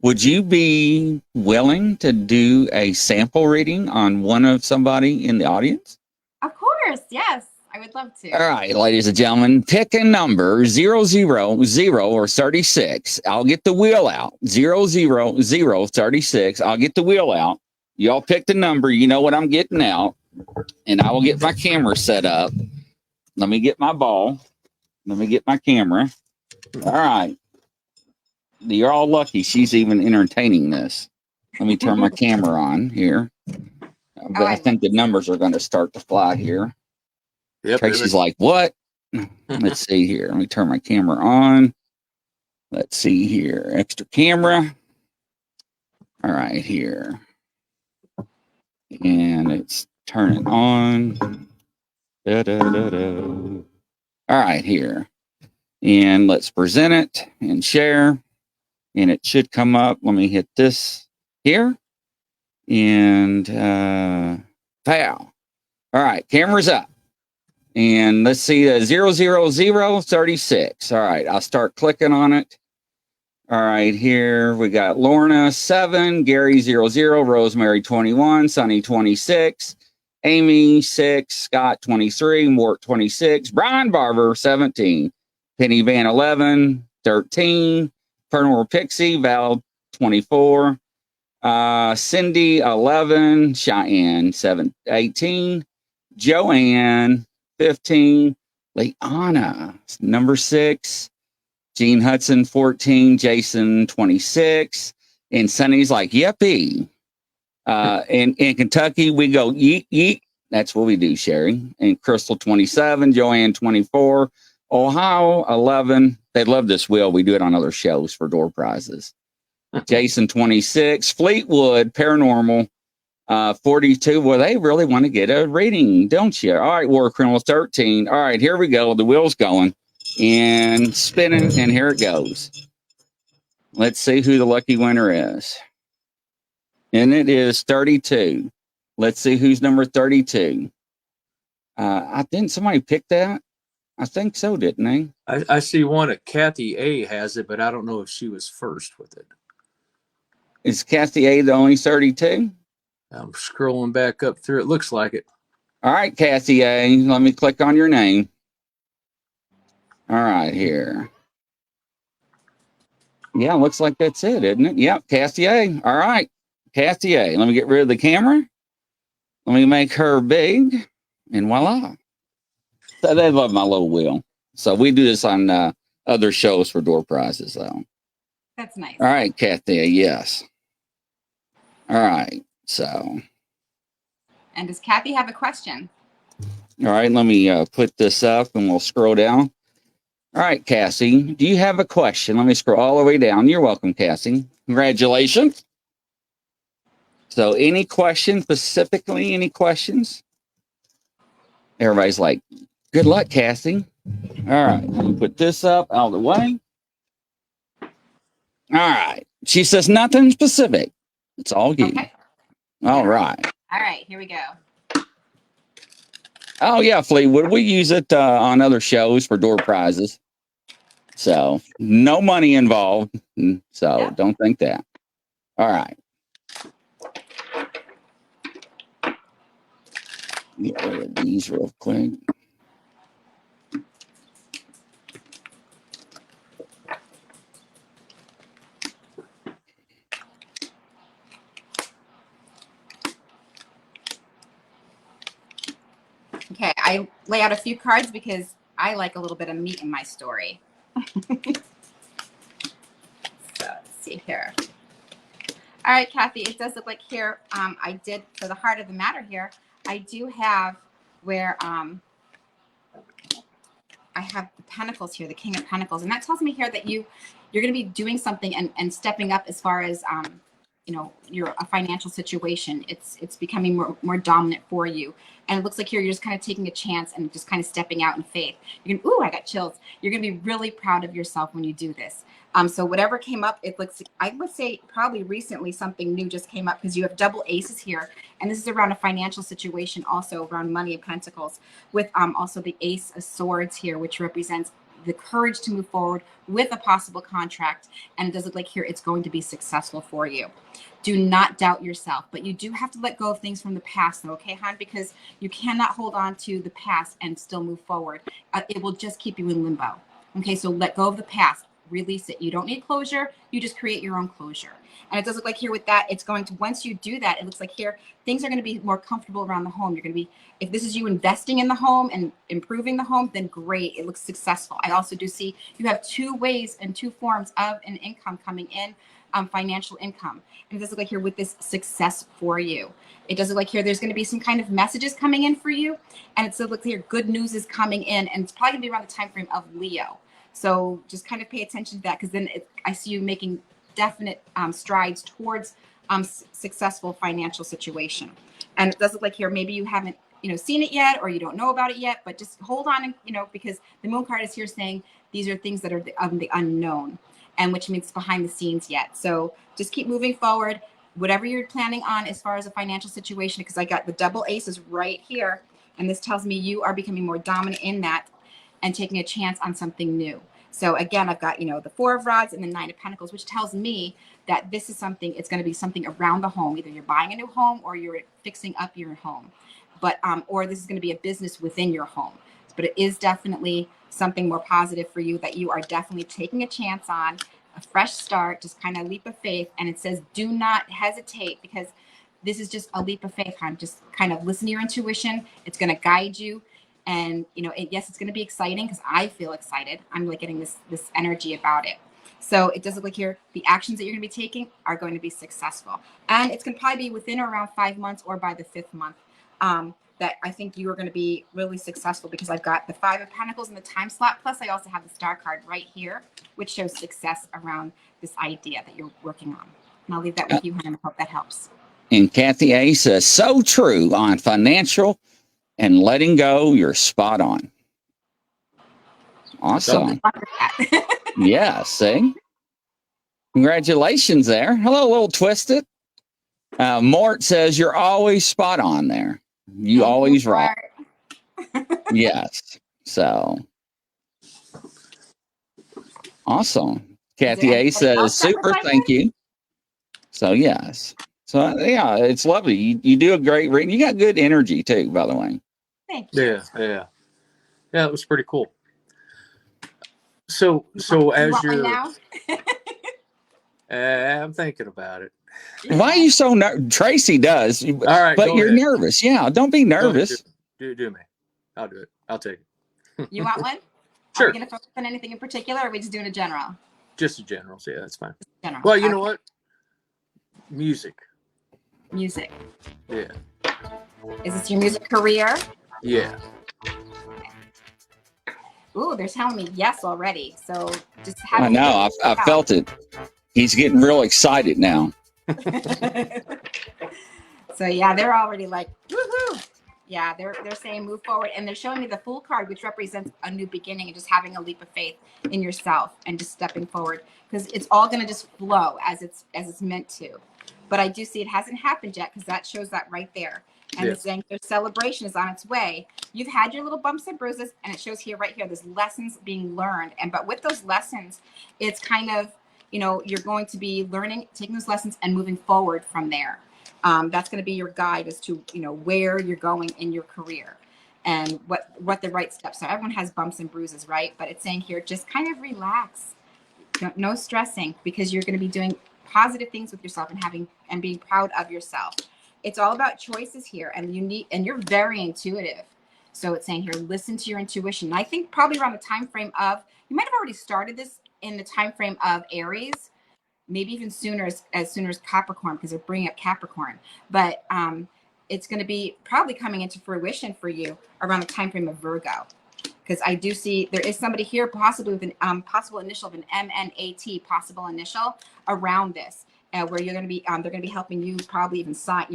Speaker 1: Would you be willing to do a sample reading on one of somebody in the audience?
Speaker 3: Of course, yes, I would love to.
Speaker 1: All right, ladies and gentlemen, pick a number 000 or 36. I'll get the wheel out. 000 36. I'll get the wheel out. Y'all pick the number. You know what I'm getting out, and I will get my camera set up. Let me get my ball. Let me get my camera. All right. You're all lucky she's even entertaining this. Let me turn my camera on here. But I think the numbers are going to start to fly here.
Speaker 2: Yep,
Speaker 1: Tracy's like, what? Let's see here. Let me turn my camera on. Let's see here. Extra camera. All right, here. And it's turning on. Da, da, da, da. All right, here. And let's present it and share. And it should come up. Let me hit this here. And pow. All right, camera's up. And let's see, 00036. All right, I'll start clicking on it. All right, here we got Lorna 7, Gary 00, Rosemary 21, Sunny 26, Amy 6, Scott 23, Mort 26, Brian Barber 17, Penny Van 11, 13, Paranormal Pixie, Val 24, Cindy 11, Cheyenne 18, Joanne 15, Leanna number 6, Gene Hudson 14, Jason 26, and Sonny's like yippee. In Kentucky we go yeet yeet. That's what we do, Sherry. And Crystal 27, Joanne 24, Ohio 11. They love this wheel. We do it on other shows for door prizes. Jason 26, Fleetwood Paranormal 42. Well, they really want to get a rating, don't you? All right, War Criminal 13. All right, here we go. The wheel's going and spinning, and here it goes. Let's see who the lucky winner is. And it is 32. Let's see who's number 32. Didn't somebody pick that? I think so, didn't they?
Speaker 2: I see one at Kathy A has it, but I don't know if she was first with it.
Speaker 1: Is Kathy A the only 32?
Speaker 2: I'm scrolling back up through. It looks like it.
Speaker 1: All right, Kathy A. Let me click on your name. All right, here. Yeah, looks like that's it, isn't it? Yep, Kathy A. All right, Kathy A. Let me get rid of the camera. Let me make her big, and voila. So they love my little wheel. So we do this on other shows for door prizes, though.
Speaker 3: That's nice.
Speaker 1: All right, Kathy A. Yes. All right, so.
Speaker 3: And does Kathy have a question?
Speaker 1: All right, let me put this up and we'll scroll down. All right, Cassie, do you have a question? Let me scroll all the way down. You're welcome, Cassie. Congratulations. So any questions specifically? Any questions? Everybody's like, good luck, Cassie. All right, let me put this up out of the way. All right. She says nothing specific. It's all you.
Speaker 3: Okay.
Speaker 1: All right.
Speaker 3: All right, here we go.
Speaker 1: Oh, yeah, Fleetwood. We use it on other shows for door prizes. So no money involved. So
Speaker 3: Yeah.
Speaker 1: Don't think that. All right. Get rid of these real quick.
Speaker 3: Okay, I lay out a few cards because I like a little bit of meat in my story. So let's see here. All right, Kathy, it does look like here, I did, for the heart of the matter here, I do have where I have the Pentacles here, the King of Pentacles. And that tells me here that you're going to be doing something and stepping up as far as, a financial situation. It's becoming more dominant for you. And it looks like here you're just kind of taking a chance and just kind of stepping out in faith. Ooh, I got chills. You're going to be really proud of yourself when you do this. So whatever came up, it looks, I would say probably recently something new just came up because you have double aces here. And this is around a financial situation, also around money of pentacles, with also the Ace of Swords here, which represents the courage to move forward with a possible contract. And it does look like here it's going to be successful for you. Do not doubt yourself, but you do have to let go of things from the past, though, okay, hon? Because you cannot hold on to the past and still move forward. It will just keep you in limbo. Okay, so let go of the past, release it. You don't need closure. You just create your own closure. And it does look like here with that, it's going to, once you do that, it looks like here, things are going to be more comfortable around the home. You're going to be, if this is you investing in the home and improving the home, then great. It looks successful. I also do see you have two ways and two forms of an income coming in, financial income. And it does look like here with this success for you. It does look like here there's going to be some kind of messages coming in for you. And it does look like here good news is coming in. And it's probably going to be around the time frame of Leo. So just kind of pay attention to that, because then I see you making definite strides towards successful financial situation. And it does look like here maybe you haven't seen it yet, or you don't know about it yet, but just hold on, and because the moon card is here saying these are things that are the unknown, and which means behind the scenes yet. So just keep moving forward, whatever you're planning on as far as a financial situation, because I got the double aces right here, and this tells me you are becoming more dominant in that and taking a chance on something new. So again, I've got, the Four of Rods and the Nine of Pentacles, which tells me that this is something, it's going to be something around the home. Either you're buying a new home or you're fixing up your home, but, or this is going to be a business within your home. But it is definitely something more positive for you that you are definitely taking a chance on, a fresh start, just kind of leap of faith. And it says, do not hesitate, because this is just a leap of faith. Just kind of listen to your intuition. It's going to guide you. And, yes, it's going to be exciting, because I feel excited. I'm like getting this energy about it. So it does look like here, the actions that you're going to be taking are going to be successful. And it's going to probably be within around 5 months or by the 5th month that I think you are going to be really successful, because I've got the Five of Pentacles in the time slot. Plus, I also have the Star card right here, which shows success around this idea that you're working on. And I'll leave that with you, Hannah. I hope that helps.
Speaker 1: And Kathy A says, so true on financial and letting go. You're spot on. Awesome. Yeah, see? Congratulations there. Hello, Little Twisted. Mort says, you're always spot on there. You
Speaker 3: Thank
Speaker 1: always
Speaker 3: you,
Speaker 1: right. Yes. So, awesome. Kathy A says, super, thank you. So, yes. So, yeah, it's lovely. You do a great reading. You got good energy, too, by the way.
Speaker 3: Thank you.
Speaker 2: Yeah, it was pretty cool. So as you're
Speaker 3: now?
Speaker 2: I'm thinking about it.
Speaker 1: Why are you so Tracy does? All
Speaker 2: right,
Speaker 1: but you're
Speaker 2: ahead.
Speaker 1: nervous. Yeah, don't be nervous.
Speaker 2: Do me. I'll do it. I'll take it.
Speaker 3: You want one?
Speaker 2: Sure.
Speaker 3: Are we going to focus on anything in particular, or are we just doing a general?
Speaker 2: Just a general. So yeah, that's fine.
Speaker 3: General.
Speaker 2: Well, you know what? Music. Yeah.
Speaker 3: Is this your music career?
Speaker 2: Yeah.
Speaker 3: Ooh, they're telling me yes already. So just
Speaker 1: I know. I felt it. He's getting real excited now.
Speaker 3: So yeah, they're already like, woohoo! Yeah, they're saying move forward, and they're showing me the Fool card, which represents a new beginning and just having a leap of faith in yourself and just stepping forward, because it's all going to just flow as it's meant to. But I do see it hasn't happened yet, because that shows that right there. And it's saying their celebration is on its way. You've had your little bumps and bruises, and it shows here, right here, there's lessons being learned. But with those lessons, it's kind of, you're going to be learning, taking those lessons and moving forward from there. That's going to be your guide as to, where you're going in your career and what the right steps are. Everyone has bumps and bruises, right? But it's saying here, just kind of relax. No stressing, because you're going to be doing positive things with yourself and being proud of yourself. It's all about choices here, and you're very intuitive. So it's saying here, listen to your intuition. And I think probably around the time frame of, you might have already started this in the time frame of Aries, maybe even sooner, as soon as Capricorn, because they're bringing up Capricorn. But it's going to be probably coming into fruition for you around the time frame of Virgo, because I do see there is somebody here possibly with an possible initial of an MNAT, possible initial around this. Where you're going to be, they're going to be helping you probably even sign.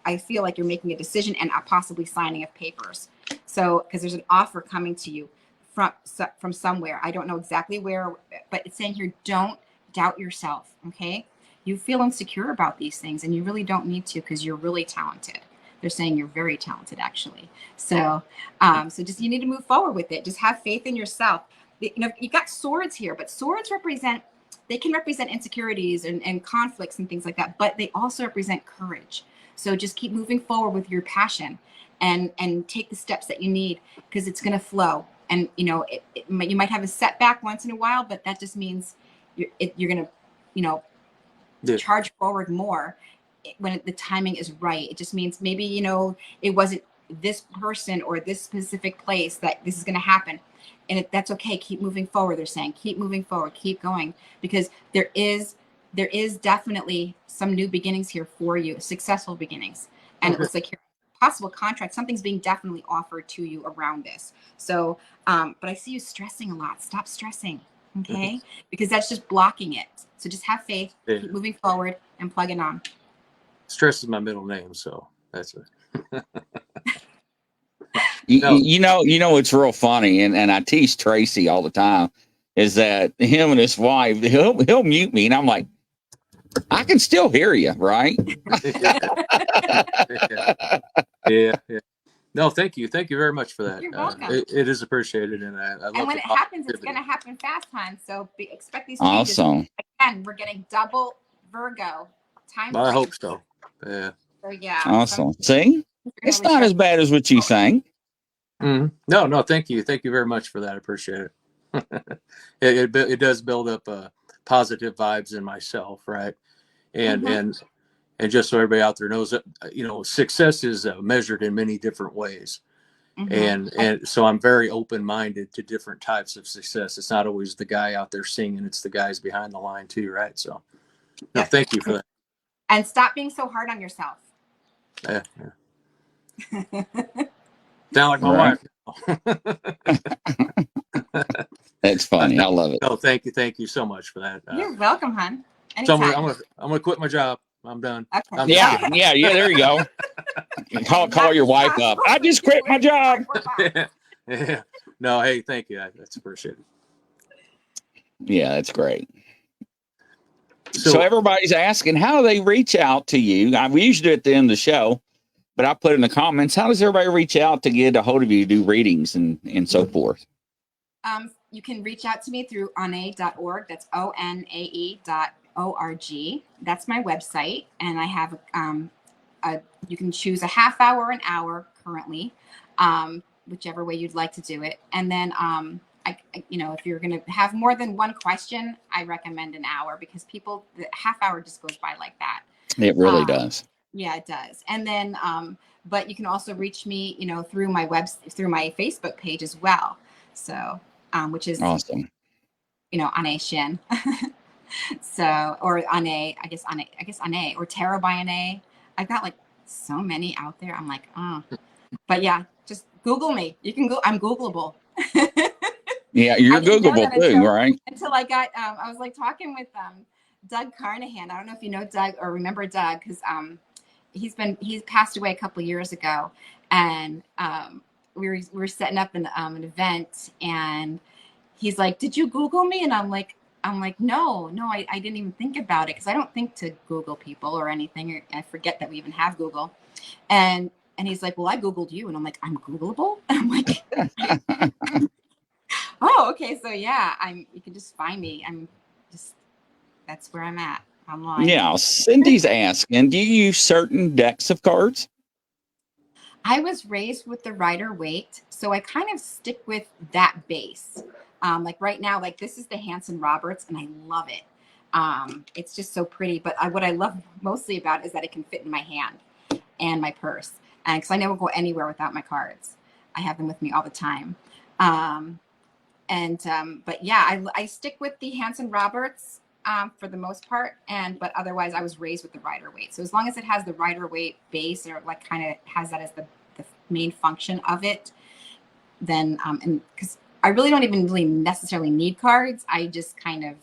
Speaker 3: I feel like you're making a decision and possibly signing of papers. So, because there's an offer coming to you from somewhere. I don't know exactly where, but it's saying here, don't doubt yourself. Okay, you feel insecure about these things, and you really don't need to, because you're really talented. They're saying you're very talented, actually. So, so just you need to move forward with it. Just have faith in yourself. you've got swords here, but swords they can represent insecurities and conflicts and things like that, but they also represent courage. So just keep moving forward with your passion and take the steps that you need, because it's going to flow. And, you might have a setback once in a while, but that just means you're going to, charge forward more when the timing is right. It just means maybe, it wasn't this person or this specific place that this is going to happen. And that's okay. Keep moving forward. They're saying, keep moving forward, keep going, because there is definitely some new beginnings here for you, successful beginnings. And it looks like your possible contract, something's being definitely offered to you around this. So, but I see you stressing a lot. Stop stressing. Okay. Because that's just blocking it. So just have faith, keep moving forward, and plug it on.
Speaker 2: Stress is my middle name, so that's it.
Speaker 1: You know, it's real funny, and I tease Tracy all the time, is that him and his wife, he'll mute me, and I'm like, I can still hear you, right?
Speaker 2: Yeah. No, thank you very much for that.
Speaker 3: You're welcome.
Speaker 2: It is appreciated, and I love.
Speaker 3: And when it happens, it's going to happen fast, hon. So expect these changes.
Speaker 1: Awesome.
Speaker 3: Again, we're getting double Virgo time.
Speaker 2: I hope so. Yeah.
Speaker 3: So yeah.
Speaker 1: Awesome. See, it's not as bad as what you think.
Speaker 2: Mm-hmm. No, thank you very much for that. I appreciate it. it does build up positive vibes in myself, right? And and just so everybody out there knows that success is measured in many different ways, and so I'm very open-minded to different types of success. It's not always the guy out there singing; it's the guys behind the line too, right? So, no, thank you for that.
Speaker 3: And stop being so hard on yourself.
Speaker 2: Yeah. Sound like my wife.
Speaker 1: That's funny. I love it.
Speaker 2: No, thank you so much for that.
Speaker 3: You're welcome, hon.
Speaker 2: So I'm gonna quit my job. I'm done.
Speaker 1: Okay. Yeah. There you go. Call your wife up. I just quit my job.
Speaker 2: Yeah. No, hey, thank you. That's appreciated.
Speaker 1: Yeah, that's great. So everybody's asking, how do they reach out to you? We usually do it at the end of the show, but I put in the comments, how does everybody reach out to get a hold of you, do readings and so forth?
Speaker 3: You can reach out to me through onae.org. That's ONAE.org. That's my website. And I have you can choose a half hour, an hour currently, whichever way you'd like to do it. And then, if you're going to have more than one question, I recommend an hour, because the half hour just goes by like that.
Speaker 1: It really does.
Speaker 3: Yeah, it does. And then, but you can also reach me, through my through my Facebook page as well. So, which is
Speaker 1: awesome.
Speaker 3: Anae Shin. So, or Anae, I guess Anae, or Tarot by Anae. I've got like so many out there. I'm like, but yeah, just Google me. You can go. I'm Googleable.
Speaker 1: Yeah, you're Googleable too, right?
Speaker 3: Until I got, I was like talking with Doug Carnahan. I don't know if you know Doug or remember Doug, because he's passed away a couple of years ago, and we were setting up an event, and he's like, "Did you Google me?" And I'm like, no, I didn't even think about it, because I don't think to Google people or anything. I forget that we even have Google, and he's like, "Well, I Googled you," and I'm like, "I'm Googleable?" And I'm like. Oh, okay. So yeah, you can just find me. That's where I'm at online.
Speaker 1: Yeah. Cindy's asking, do you use certain decks of cards?
Speaker 3: I was raised with the Rider-Waite, so I kind of stick with that base. Like right now, like this is the Hanson Roberts, and I love it. It's just so pretty. But what I love mostly about it is that it can fit in my hand and my purse, and because I never go anywhere without my cards. I have them with me all the time. But yeah, I stick with the Hanson Roberts for the most part, but otherwise I was raised with the Rider-Waite. So as long as it has the Rider-Waite base, or like kind of has that as the main function of it, then and because I really don't even really necessarily need cards, I just kind of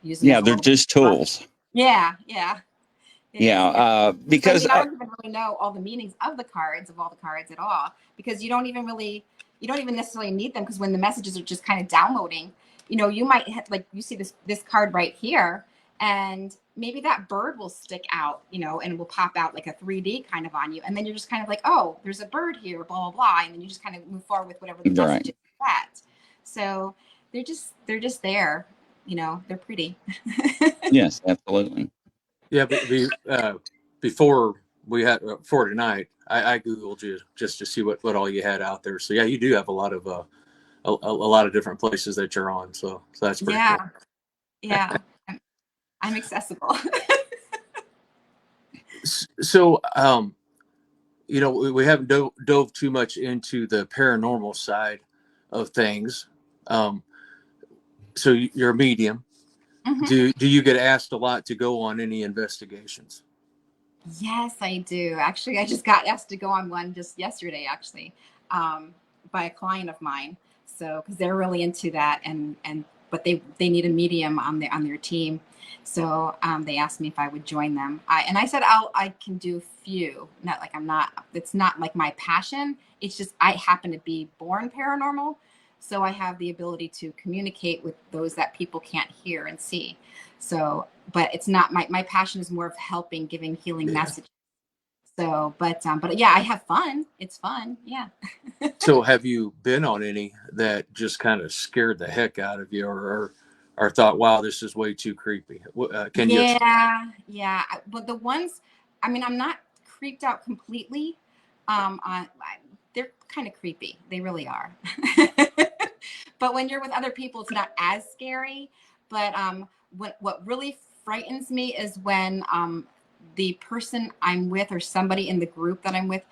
Speaker 3: use them.
Speaker 1: Yeah, they're just tools.
Speaker 3: Yeah.
Speaker 1: Because
Speaker 3: I don't even really know all the meanings of all the cards at all, because you don't even necessarily need them, because when the messages are just kind of downloading, you might like you see this card right here, and maybe that bird will stick out, and it will pop out like a 3D kind of on you, and then you're just kind of like, oh, there's a bird here, blah blah blah, and then you just kind of move forward with whatever the message is that. So they're just there, you know, they're pretty.
Speaker 1: Yes, absolutely.
Speaker 2: Yeah, but before we had for tonight, I googled you just to see what all you had out there. So yeah, you do have a lot of a lot of different places that you're on. So that's pretty cool.
Speaker 3: Yeah, yeah. I'm accessible.
Speaker 2: So you know, we haven't dove too much into the paranormal side of things. Um, so you're a medium.
Speaker 3: Mhm.
Speaker 2: Do you get asked a lot to go on any investigations?
Speaker 3: Yes, I do. Actually, I just got asked to go on one just yesterday, actually, um, by a client of mine. So, because they're really into that, and but they need a medium on their team. So they asked me if I would join them. I said I can do a few. Not like I'm not. It's not like my passion. It's just I happen to be born paranormal, so I have the ability to communicate with those that people can't hear and see. So, but it's not my passion is more of helping, giving healing
Speaker 2: Yeah.
Speaker 3: messages. So, but yeah, I have fun. It's fun. Yeah.
Speaker 2: So have you been on any that just kind of scared the heck out of you, or thought, wow, this is way too creepy? Can you?
Speaker 3: Yeah, yeah. But the ones, I mean, I'm not creeped out completely. They're kind of creepy. They really are. But when you're with other people, it's not as scary. But what really frightens me is when the person I'm with or somebody in the group that I'm with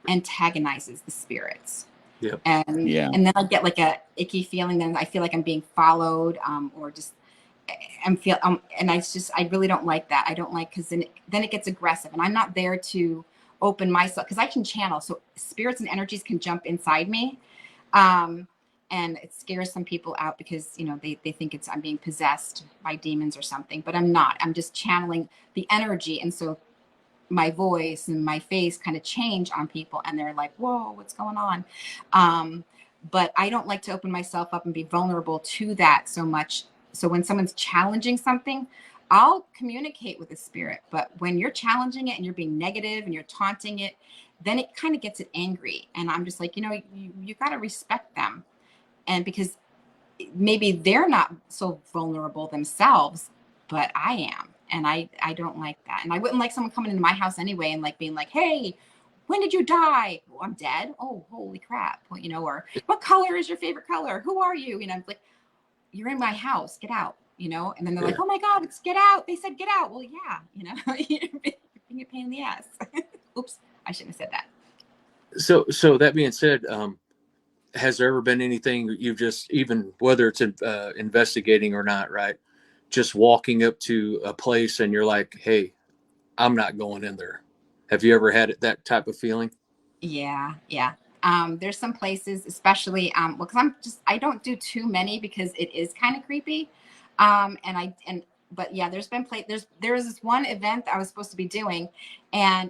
Speaker 3: antagonizes the spirits.
Speaker 2: Yep.
Speaker 1: Yeah.
Speaker 3: And then I get like a icky feeling. Then I feel like I'm being followed, or just and I really don't like that. I don't like, because then it gets aggressive, and I'm not there to open myself, because I can channel, so spirits and energies can jump inside me, um, and it scares some people out because they think I'm being possessed by demons or something, but I'm not. I'm just channeling the energy, and so my voice and my face kind of change on people, and they're like, whoa, what's going on? um, but I don't like to open myself up and be vulnerable to that so much. So when someone's challenging something, I'll communicate with the spirit, but when you're challenging it and you're being negative and you're taunting it, then it kind of gets it angry, and I'm just like, you got to respect them, and because maybe they're not so vulnerable themselves, but I am. And I don't like that. And I wouldn't like someone coming into my house anyway and like being like, hey, when did you die? Well, I'm dead. Oh, holy crap. Well, or what color is your favorite color? Who are you? I'm like, you're in my house, get out, and then they're like,
Speaker 2: Yeah.
Speaker 3: oh my God, it's get out. They said get out. Well, yeah, you're being a pain in the ass. Oops, I shouldn't have said that.
Speaker 2: So that being said, has there ever been anything you've just, even whether it's investigating or not, right? Just walking up to a place and you're like, hey, I'm not going in there. Have you ever had that type of feeling?
Speaker 3: Yeah, yeah. There's some places, especially well, because I don't do too many because it is kind of creepy. But yeah, there was this one event that I was supposed to be doing, and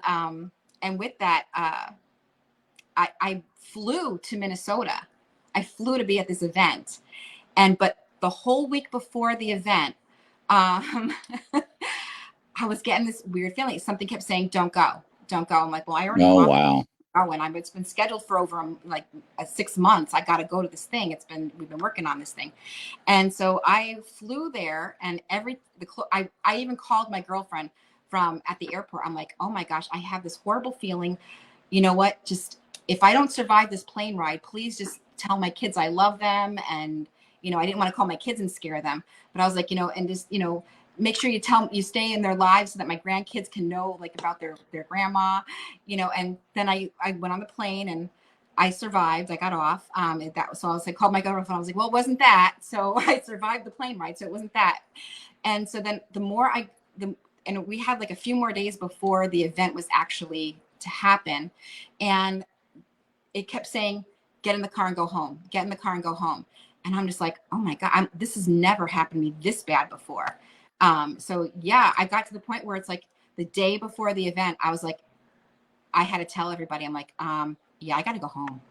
Speaker 3: with that, I flew to Minnesota. I flew to be at this event, but the whole week before the event, um, I was getting this weird feeling. Something kept saying, "Don't go, don't go." I'm like, "Well, I already
Speaker 1: Oh,
Speaker 3: bought
Speaker 1: wow.
Speaker 3: and it's been scheduled for over 6 months. I got to go to this thing. We've been working on this thing." And so I flew there, and I even called my girlfriend from at the airport. I'm like, oh my gosh, I have this horrible feeling. You know what? Just, if I don't survive this plane ride, please just tell my kids I love them. And, I didn't want to call my kids and scare them, but I was like, and just, make sure you stay in their lives so that my grandkids can know like about their grandma, and then I went on the plane, and I survived. I got off. So I was like, called my girlfriend. I was like, well, it wasn't that. So I survived the plane ride. So it wasn't that. And so then and we had like a few more days before the event was actually to happen. And it kept saying, get in the car and go home, get in the car and go home. And I'm just like, oh my God, this has never happened to me this bad before. So yeah, I got to the point where it's like the day before the event, I was like, I had to tell everybody, I'm like, yeah, I got to go home.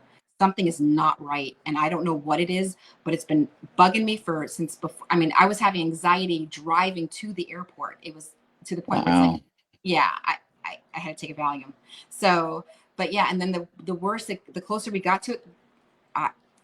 Speaker 3: Something is not right. And I don't know what it is, but it's been bugging me since before. I mean, I was having anxiety driving to the airport. It was to the point where it's like,
Speaker 1: Wow.
Speaker 3: yeah, I had to take a Valium. So, but yeah. And then the worse, the closer we got to it,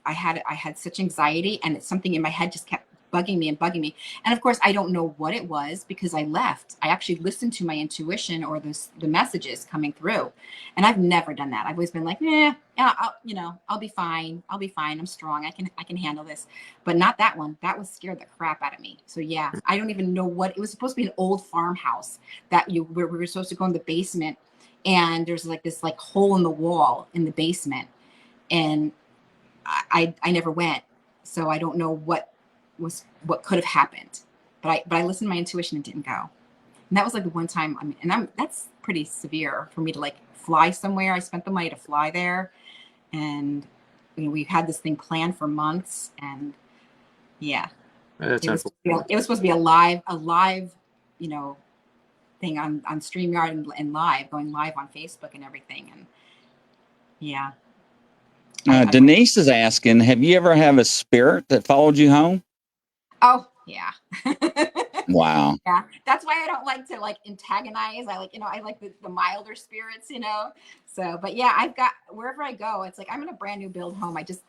Speaker 3: I had such anxiety, and it's something in my head just kept bugging me and bugging me. And of course, I don't know what it was because I left. I actually listened to my intuition or the messages coming through. And I've never done that. I've always been like, yeah, I'll be fine. I'll be fine. I'm strong. I can handle this. But not that one. That was scared the crap out of me. So yeah, I don't even know what it was. Supposed to be an old farmhouse that where we were supposed to go in the basement, and there's like this like hole in the wall in the basement, and I never went. So I don't know what could have happened, but I listened to my intuition and didn't go. And that was like the one time. I mean, and that's pretty severe for me to like fly somewhere. I spent the money to fly there, and we had this thing planned for months, and yeah,
Speaker 2: That's
Speaker 3: it was
Speaker 2: unfortunate.
Speaker 3: it was supposed to be a live, you know, thing on StreamYard and live, going live on Facebook and everything, and yeah.
Speaker 1: Denise is asking, have you ever had a spirit that followed you home?
Speaker 3: Oh yeah.
Speaker 1: Wow.
Speaker 3: Yeah, that's why I don't like to like antagonize. I like, I like the milder spirits, So, but yeah, I've got wherever I go, it's like I'm in a brand new build home. I just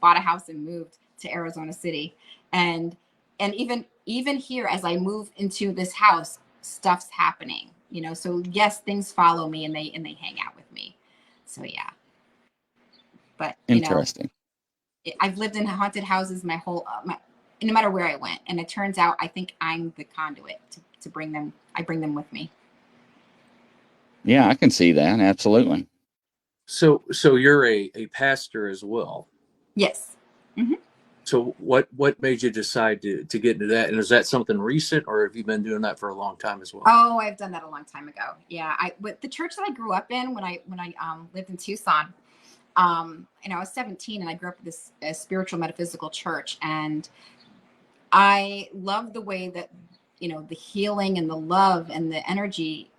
Speaker 3: bought a house and moved to Arizona City, and even here as I move into this house, stuff's happening. So yes, things follow me and they hang out with me. So yeah, but
Speaker 1: Interesting.
Speaker 3: I've lived in haunted houses my whole no matter where I went, and it turns out I think I'm the conduit to bring them. I bring them with me.
Speaker 1: Yeah, I can see that. Absolutely.
Speaker 2: So you're a pastor as well.
Speaker 3: Yes. Mm-hmm.
Speaker 2: So what made you decide to get into that? And is that something recent, or have you been doing that for a long time as well?
Speaker 3: Oh, I've done that a long time ago. Yeah, with the church that I grew up in when I lived in Tucson. I was 17 and I grew up in this spiritual metaphysical church, and I love the way that the healing and the love and the energy,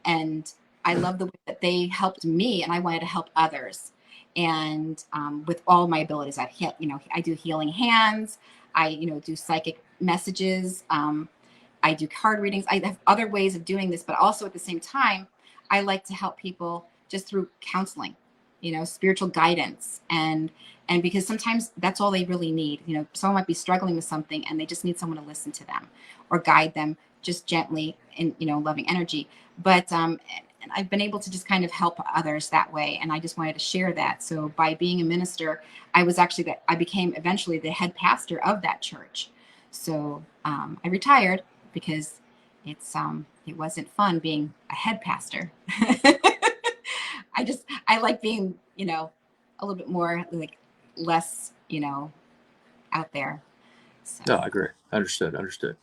Speaker 3: and I love the way that they helped me, and I wanted to help others. And with all my abilities, I do healing hands, I do psychic messages, I do card readings. I have other ways of doing this, but also at the same time, I like to help people just through counseling, spiritual guidance, and because sometimes that's all they really need. Someone might be struggling with something and they just need someone to listen to them or guide them just gently in, loving energy. But and I've been able to just kind of help others that way. And I just wanted to share that. So by being a minister, I became eventually the head pastor of that church. So I retired because it wasn't fun being a head pastor. I like being, a little bit more like less, out there. So.
Speaker 2: No, I agree. Understood.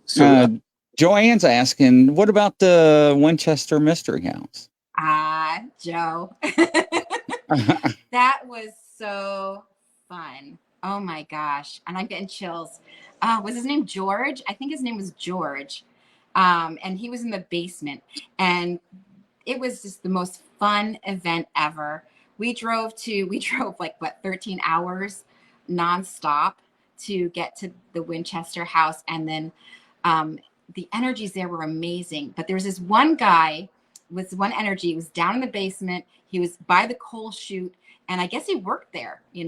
Speaker 2: So
Speaker 1: Joanne's asking, what about the Winchester Mystery House?
Speaker 3: Joe. That was so fun. Oh my gosh. And I'm getting chills. Was his name George? I think his name was George. And he was in the basement, and it was just the most fun event ever. We drove like 13 hours nonstop to get to the Winchester house. And then the energies there were amazing. But there was this one guy with one energy. He was down in the basement. He was by the coal chute. And I guess he worked there, in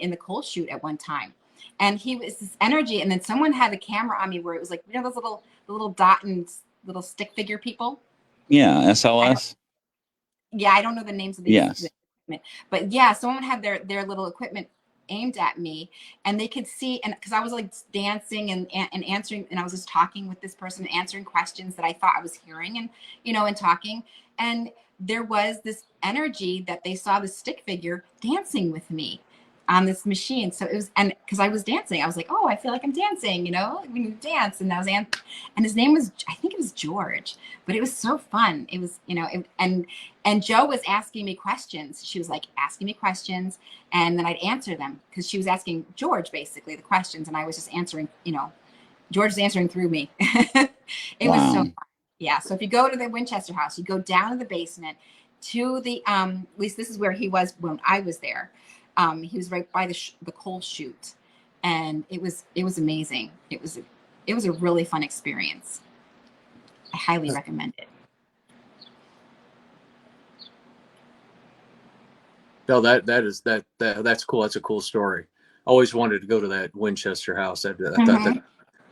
Speaker 3: the coal chute at one time. And he was this energy. And then someone had a camera on me where it was like, those little dot and little stick figure people.
Speaker 1: Yeah, SLS.
Speaker 3: I don't know the names of these.
Speaker 1: Yes.
Speaker 3: But yeah, someone had their little equipment aimed at me, and they could see, and because I was like dancing and answering, and I was just talking with this person, answering questions that I thought I was hearing, and and talking, and there was this energy that they saw the stick figure dancing with me on this machine. So it was, and because I was dancing, I was like, oh, I feel like I'm dancing, when you dance. And and his name was, I think it was George, but it was so fun. It was, and Joe was asking me questions. She was like asking me questions, and then I'd answer them because she was asking George basically the questions, and I was just answering, George was answering through me. It was so fun. Yeah. So if you go to the Winchester house, you go down to the basement to the, at least this is where he was when I was there. He was right by the coal chute, and it was amazing. It was a really fun experience. I highly recommend it.
Speaker 2: No, that's cool. That's a cool story. Always wanted to go to that Winchester house. I thought
Speaker 3: Mhm.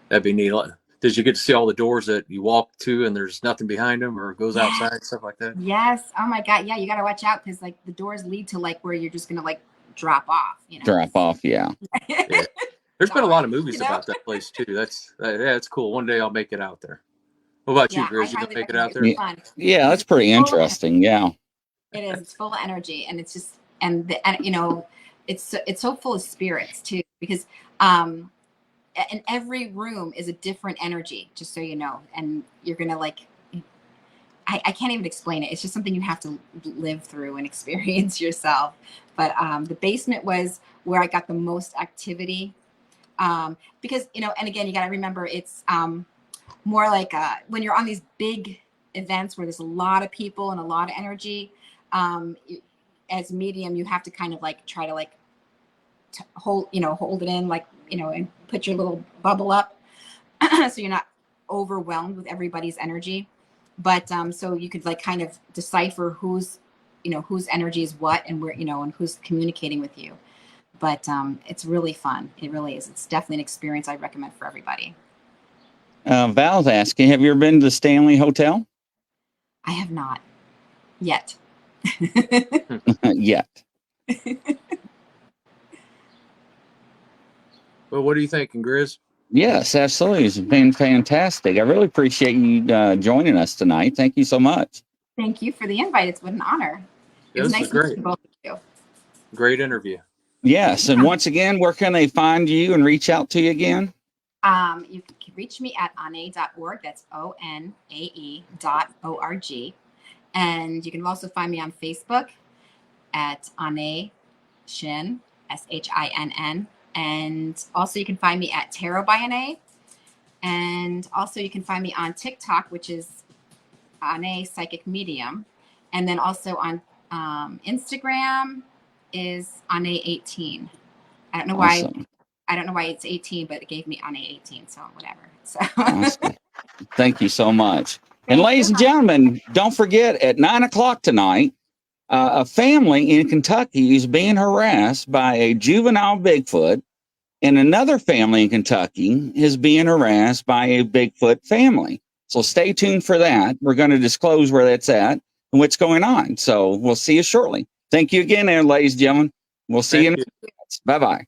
Speaker 2: that'd be neat. Did you get to see all the doors that you walk to and there's nothing behind them or goes
Speaker 3: Yeah.
Speaker 2: outside, stuff like that?
Speaker 3: Yes. Oh my God. Yeah, you got to watch out because like the doors lead to like where you're just gonna like drop off.
Speaker 1: Drop off. Yeah.
Speaker 2: Yeah. There's been a lot of
Speaker 3: Die,
Speaker 2: movies about that place too. Yeah, it's cool. One day I'll make it out there. What about you,
Speaker 3: Yeah, I
Speaker 2: Grizz? You gonna
Speaker 3: highly
Speaker 2: make it
Speaker 3: recommend
Speaker 2: out
Speaker 3: it.
Speaker 2: there?
Speaker 3: It's
Speaker 1: Yeah.
Speaker 3: fun.
Speaker 1: Yeah. That's pretty
Speaker 3: Full of
Speaker 1: interesting. Yeah.
Speaker 3: It is. It's full of energy, and it's just and it's so full of spirits too because in every room is a different energy. Just so you know, and you're gonna like. I can't even explain it. It's just something you have to live through and experience yourself. But the basement was where I got the most activity because and again, you got to remember it's more like when you're on these big events where there's a lot of people and a lot of energy. As medium, you have to kind of like try to like hold it in like and put your little bubble up so you're not overwhelmed with everybody's energy. But so you could like kind of decipher whose energy is what and where and who's communicating with you. But it's really fun. It really is. It's definitely an experience I recommend for everybody.
Speaker 1: Val's asking, have you ever been to the Stanley Hotel?
Speaker 3: I have not yet.
Speaker 1: Yet.
Speaker 2: Well, what are you thinking, Grizz?
Speaker 1: Yes, absolutely. It's been fantastic. I really appreciate you joining us tonight. Thank you so much.
Speaker 3: Thank you for the invite. It's been an honor. It was
Speaker 2: This
Speaker 3: nice
Speaker 2: was great.
Speaker 3: meeting both of you.
Speaker 2: Great interview.
Speaker 1: Yes. And once again, where can they find you and reach out to you again?
Speaker 3: You can reach me at onae.org. That's ONAE.org. And you can also find me on Facebook at Anae Shin, Shinn. And also you can find me at Tarot by Anae. And also you can find me on TikTok, which is Anae Psychic Medium. And then also on Instagram is Anae18. I don't know why.
Speaker 1: Awesome.
Speaker 3: I don't know why it's 18, but it gave me Anae18, so whatever. So
Speaker 1: Awesome. Thank you so much. And
Speaker 3: Thank
Speaker 1: ladies
Speaker 3: you.
Speaker 1: and gentlemen, don't forget at 9:00 tonight, a family in Kentucky is being harassed by a juvenile Bigfoot, and another family in Kentucky is being harassed by a Bigfoot family. So stay tuned for that. We're going to disclose where that's at and what's going on. So we'll see you shortly. Thank you again, there, ladies and gentlemen. We'll see you.
Speaker 2: Thank you.
Speaker 1: Bye-bye.